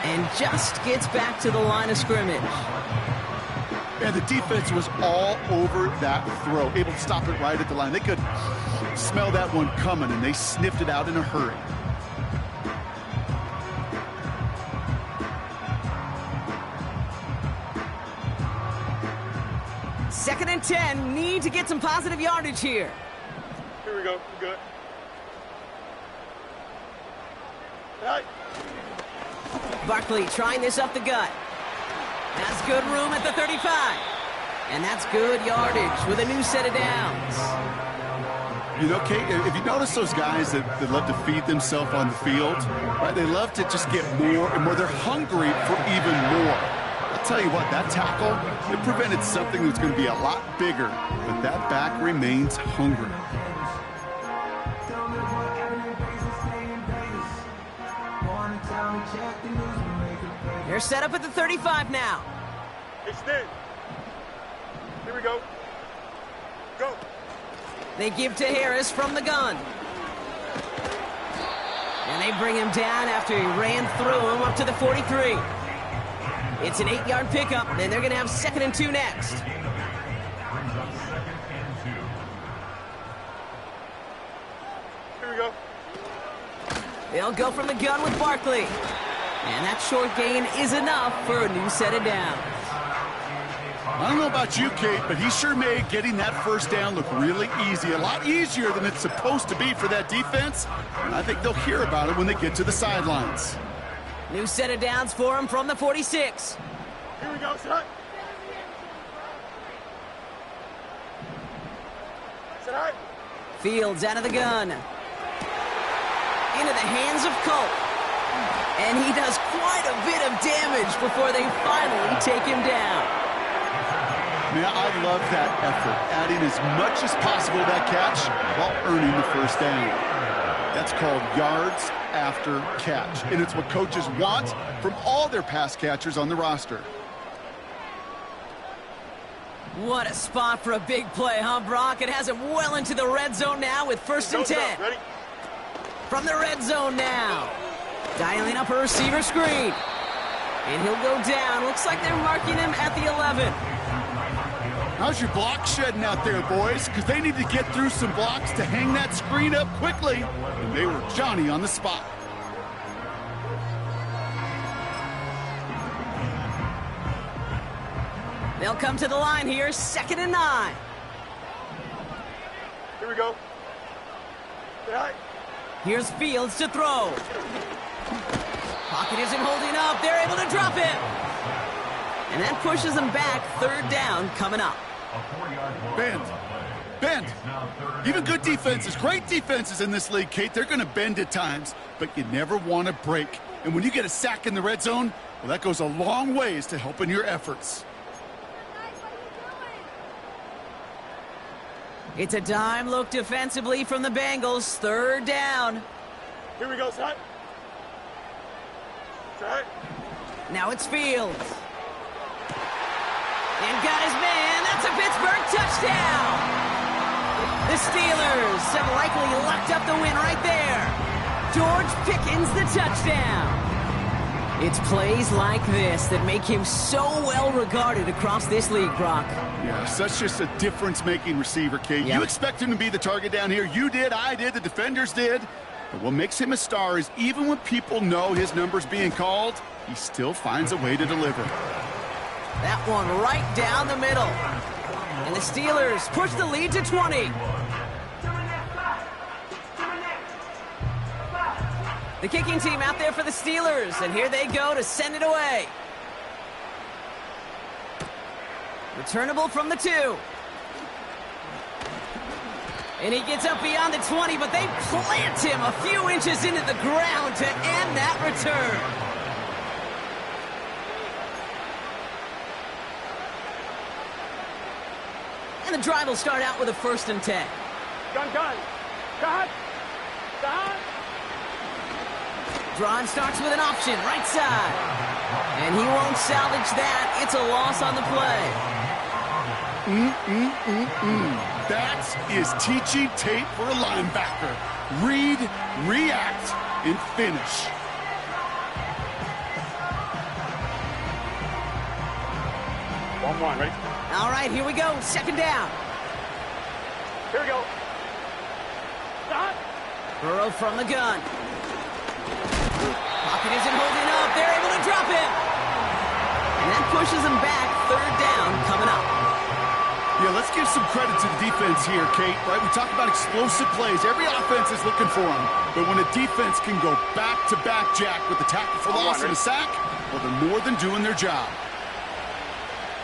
And just gets back to the line of scrimmage. And the defense was all over that throw. Able to stop it right at the line. They could smell that one coming, and they sniffed it out in a hurry. Second and 10. Need to get some positive yardage here. Here we go. Good. Right. Barkley trying this up the gut. That's good room at the 35. And that's good yardage with a new set of downs. You know, Kate, if you notice those guys that love to feed themselves on the field, right? They love to just get more and more. They're hungry for even more. I'll tell you what, that tackle, it prevented something that's going to be a lot bigger, but that back remains hungry. They're set up at the 35 now. Extend. Here we go. Go. They give to Harris from the gun. And they bring him down after he ran through him up to the 43. It's an 8-yard pickup, and they're going to have 2nd and 2 next. Here we go. They'll go from the gun with Barkley. And that short gain is enough for a new set of downs. I don't know about you, Kate, but he sure made getting that first down look really easy. A lot easier than it's supposed to be for that defense. And I think they'll hear about it when they get to the sidelines. New set of downs for him from the 46. Here we go, son. Sit high. Fields out of the gun. Into the hands of Colt. And he does quite a bit of damage before they finally take him down. Man, I love that effort, adding as much as possible to that catch while earning the first down. That's called yards after catch, and it's what coaches want from all their pass catchers on the roster. What a spot for a big play, huh, Brock? It has him well into the red zone now with 1st and 10. Ready? From the red zone now. Dialing up a receiver screen. And he'll go down. Looks like they're marking him at the 11. How's your block shedding out there, boys? Because they need to get through some blocks to hang that screen up quickly. And they were Johnny on the spot. They'll come to the line here, 2nd and 9. Here we go. Sit high. Here's Fields to throw. Pocket isn't holding up. They're able to drop it. And that pushes them back. 3rd down coming up. Bend. Even good defenses, great defenses in this league, Kate, they're going to bend at times, but you never want to break. And when you get a sack in the red zone, well, that goes a long ways to helping your efforts. It's a dime look defensively from the Bengals. 3rd down. Here we go, son. Sit high. Now it's Fields. And got his man. That's a Pittsburgh touchdown. The Steelers have likely locked up the win right there. George Pickens the touchdown. It's plays like this that make him so well regarded across this league, Brock. Yeah, such just a difference-making receiver, Kate. Yep. You expect him to be the target down here. You did, I did, the defenders did. But what makes him a star is even when people know his number's being called, he still finds a way to deliver. That one right down the middle. And the Steelers push the lead to 20. The kicking team out there for the Steelers, and here they go to send it away. Returnable from the 2. And he gets up beyond the 20, but they plant him a few inches into the ground to end that return. And the drive will start out with a 1st and 10. Gun. Cut. Drawn starts with an option, right side. And he won't salvage that. It's a loss on the play. That is teaching tape for a linebacker. Read, react, and finish. One, ready? All right, here we go. 2nd down. Here we go. Stop. Burrow from the gun. Pocket isn't holding up. They're able to drop it. And that pushes them back. 3rd down coming up. Yeah, let's give some credit to the defense here, Kate, right? We talk about explosive plays. Every offense is looking for them. But when a defense can go back-to-back, Jack, with the tackle for loss and a sack, well, they're more than doing their job.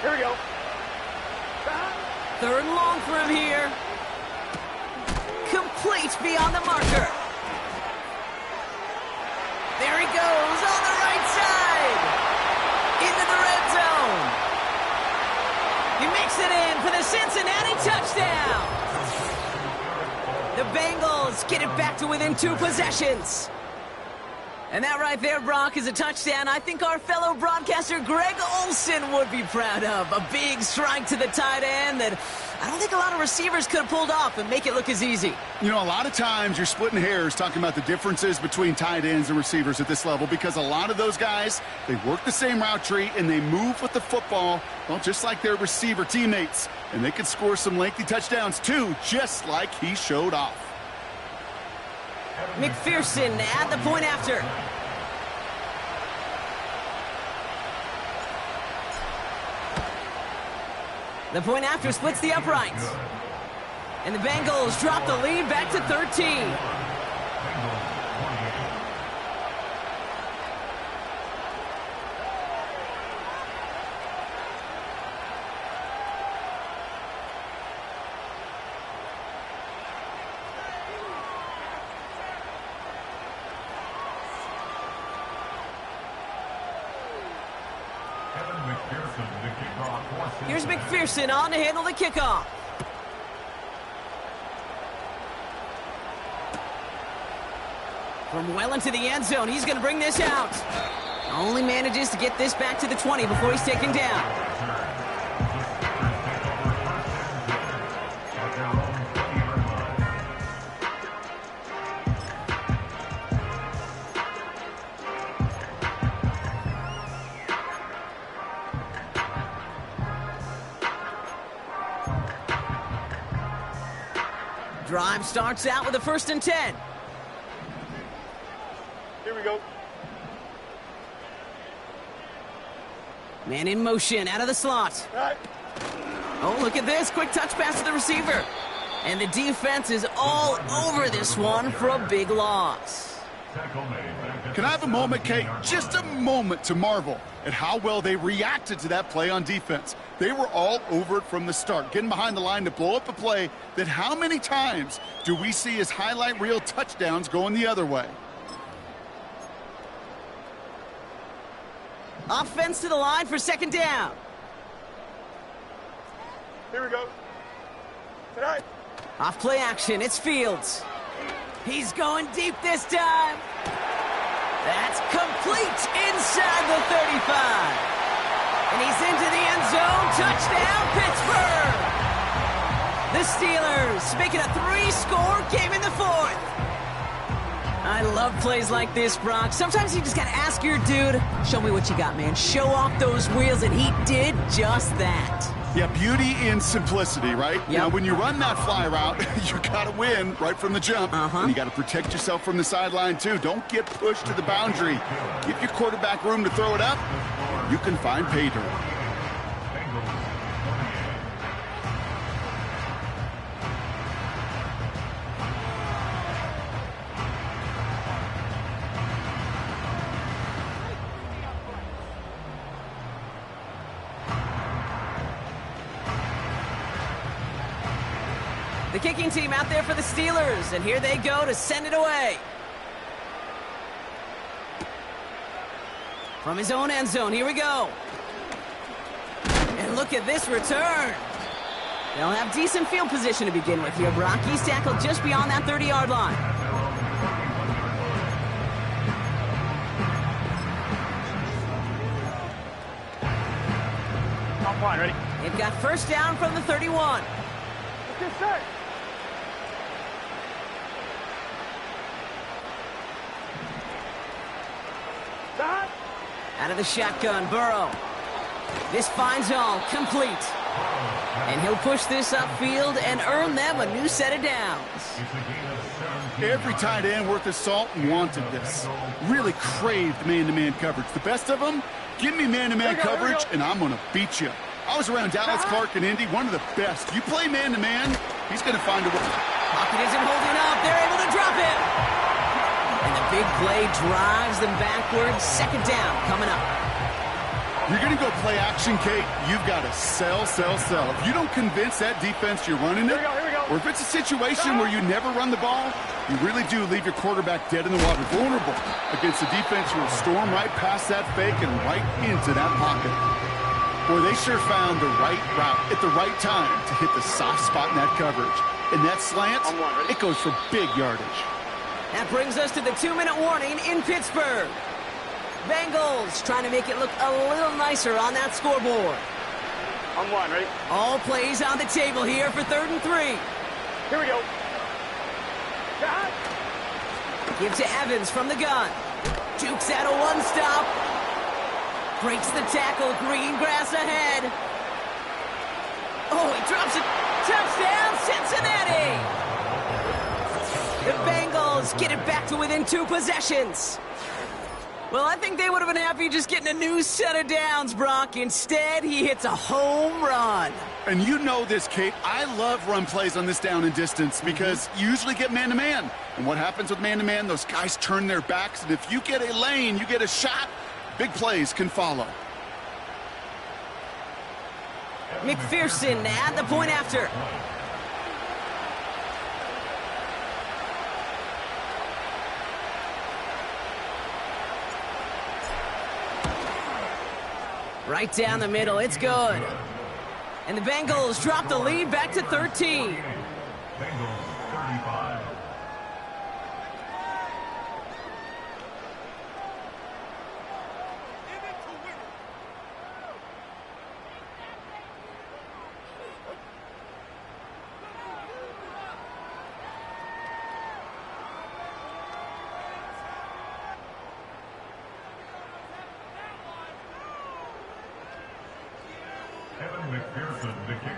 Here we go. 3rd and long for him here. Complete beyond the marker. There he goes on the right side. Into the red zone. He makes it in for the Cincinnati touchdown. The Bengals get it back to within 2 possessions. And that right there, Brock, is a touchdown I think our fellow broadcaster Greg Olsen would be proud of. A big strike to the tight end that I don't think a lot of receivers could have pulled off and make it look as easy. You know, a lot of times you're splitting hairs talking about the differences between tight ends and receivers at this level because a lot of those guys, they work the same route tree and they move with the football, well, just like their receiver teammates. And they can score some lengthy touchdowns too, just like he showed off. McPherson at the point after. The point after splits the uprights. And the Bengals drop the lead back to 13. Here's McPherson on to handle the kickoff. From well into the end zone, he's going to bring this out. Only manages to get this back to the 20 before he's taken down. Drive starts out with a 1st and 10. Here we go. Man in motion, out of the slot. All right. Oh, look at this. Quick touch pass to the receiver. And the defense is all over this one for a big loss. Can I have a moment, Kate? Just a moment to marvel at how well they reacted to that play on defense. They were all over it from the start, getting behind the line to blow up a play that how many times do we see as highlight reel touchdowns going the other way? Offense to the line for 2nd down. Here we go. Tonight. Off play action, it's Fields. He's going deep this time. That's complete inside the 35. And he's into the end zone. Touchdown, Pittsburgh. The Steelers make it a 3-score game in the 4th. I love plays like this, Brock. Sometimes you just got to ask your dude, show me what you got, man. Show off those wheels, and he did just that. Yeah, beauty in simplicity, right? Yep. Now, when you run that fly route, you got to win right from the jump. And you got to protect yourself from the sideline, too. Don't get pushed to the boundary. Give your quarterback room to throw it up. You can find pay dirt. The kicking team out there for the Steelers, and here they go to send it away. From his own end zone, here we go. And look at this return. They'll have decent field position to begin with here. Brock, he's tackled just beyond that 30-yard line. I'm fine, ready? They've got 1st down from the 31. Get set. Stop. Out of the shotgun, Burrow. This finds all, complete. And he'll push this upfield and earn them a new set of downs. Every tight end worth his salt wanted this. Really craved man-to-man coverage. The best of them, give me man-to-man coverage, and I'm going to beat you. I was around Dallas Clark and Indy, one of the best. You play man-to-man, he's going to find a way. Pocket isn't holding up. They're able to drop it. And the big play drives them backwards. Second down coming up. You're going to go play action, Kate. You've got to sell. If you don't convince that defense you're running it, or if it's a situation where you never run the ball, you really do leave your quarterback dead in the water, vulnerable against a defense who will storm right past that fake and right into that pocket. Boy, they sure found the right route at the right time to hit the soft spot in that coverage. And that slant, it goes for big yardage. That brings us to the 2-minute warning in Pittsburgh. Bengals trying to make it look a little nicer on that scoreboard. On one, ready? All plays on the table here for 3rd and 3. Here we go. Give to Evans from the gun. Jukes out a one-stop. Breaks the tackle. Green grass ahead. Oh, he drops it. Touchdown, Cincinnati! The Bengals get it back to within 2 possessions. Well, I think they would have been happy just getting a new set of downs, Brock. Instead, he hits a home run. And you know this, Kate. I love run plays on this down and distance because you usually get man-to-man. And what happens with man-to-man, those guys turn their backs, and if you get a lane, you get a shot, big plays can follow. McPherson at the point after. Right down the middle, it's good. And the Bengals drop the lead back to 13. Bengals 35.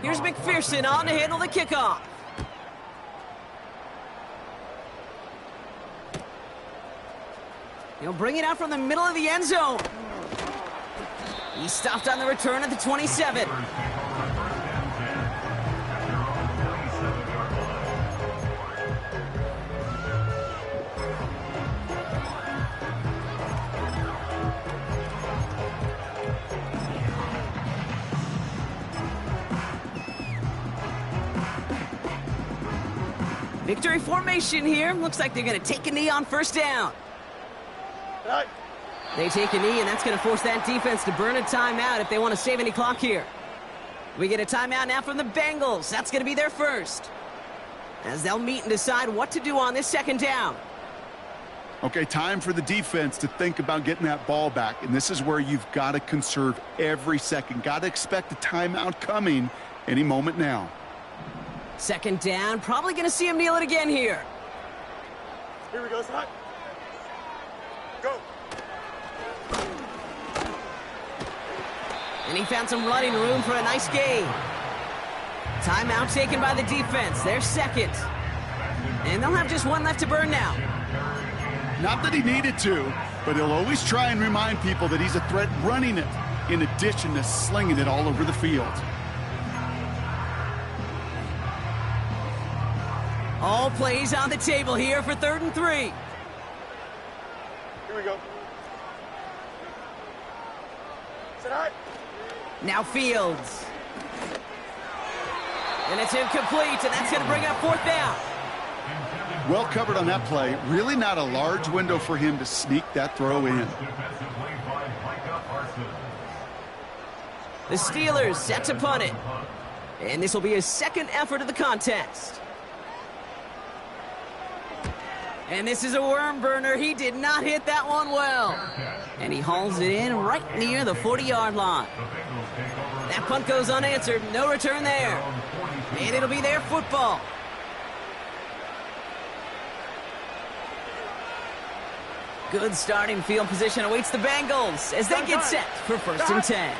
Here's McPherson on to handle the kickoff. He'll bring it out from the middle of the end zone. He stopped on the return at the 27. Victory formation here. Looks like they're going to take a knee on first down. They take a knee, and that's going to force that defense to burn a timeout if they want to save any clock here. We get a timeout now from the Bengals. That's going to be their first, as they'll meet and decide what to do on this second down. Okay, time for the defense to think about getting that ball back, and this is where you've got to conserve every second. Got to expect a timeout coming any moment now. Second down, probably going to see him kneel it again here. Here we go, son. Go. And he found some running room for a nice gain. Timeout taken by the defense. They're second. And they'll have just one left to burn now. Not that he needed to, but he'll always try and remind people that he's a threat running it, in addition to slinging it all over the field. All plays on the table here for 3rd and 3. Here we go. Sit high. Now Fields. And it's incomplete, and that's going to bring up 4th down. Well covered on that play. Really not a large window for him to sneak that throw in. The Steelers set to punt it. And this will be his second effort of the contest. And this is a worm burner. He did not hit that one well. And he hauls it in right near the 40-yard line. That punt goes unanswered. No return there. And it'll be their football. Good starting field position awaits the Bengals as they get set for 1st and 10.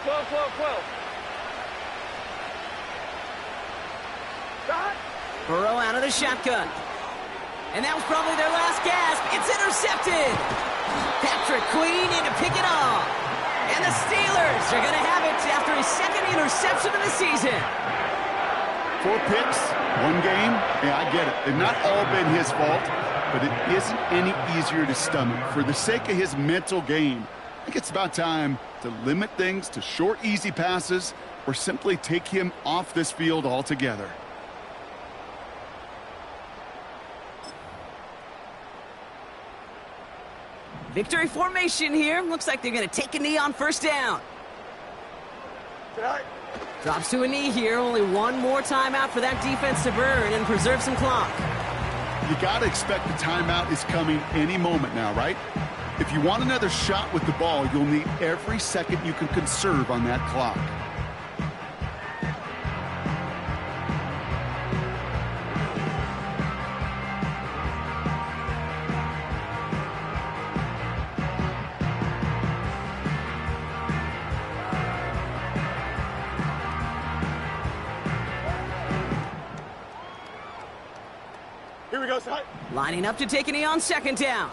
12. Burrow out of the shotgun. And that was probably their last gasp. It's intercepted. Patrick Queen in to pick it off. And the Steelers are going to have it after his second interception of the season. 4 picks, 1 game. Yeah, I get it. They've not all been his fault, but it isn't any easier to stomach. For the sake of his mental game, I think it's about time to limit things to short, easy passes or simply take him off this field altogether. Victory formation here. Looks like they're going to take a knee on first down. Drops to a knee here. Only one more timeout for that defense to burn and preserve some clock. You got to expect the timeout is coming any moment now, right? If you want another shot with the ball, you'll need every second you can conserve on that clock. Here we go, side. Lining up to take a knee on second down.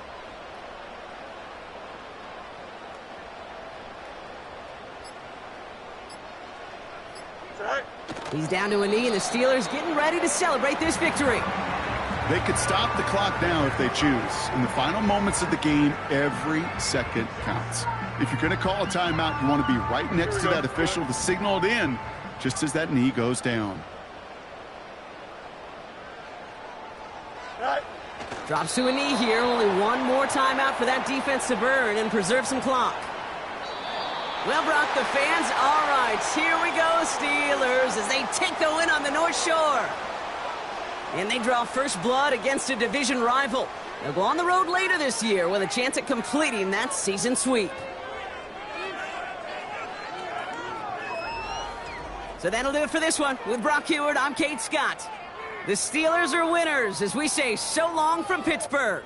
Side. He's down to a knee, and the Steelers getting ready to celebrate this victory. They could stop the clock now if they choose. In the final moments of the game, every second counts. If you're going to call a timeout, you want to be right next to that official to signal it in just as that knee goes down. Side. Drops to a knee here. Only one more timeout for that defense to burn and preserve some clock. Well, Brock, the fans, all right, here we go, Steelers, as they take the win on the North Shore. And they draw first blood against a division rival. They'll go on the road later this year with a chance at completing that season sweep. So that'll do it for this one. With Brock Huard, I'm Kate Scott. The Steelers are winners as we say so long from Pittsburgh.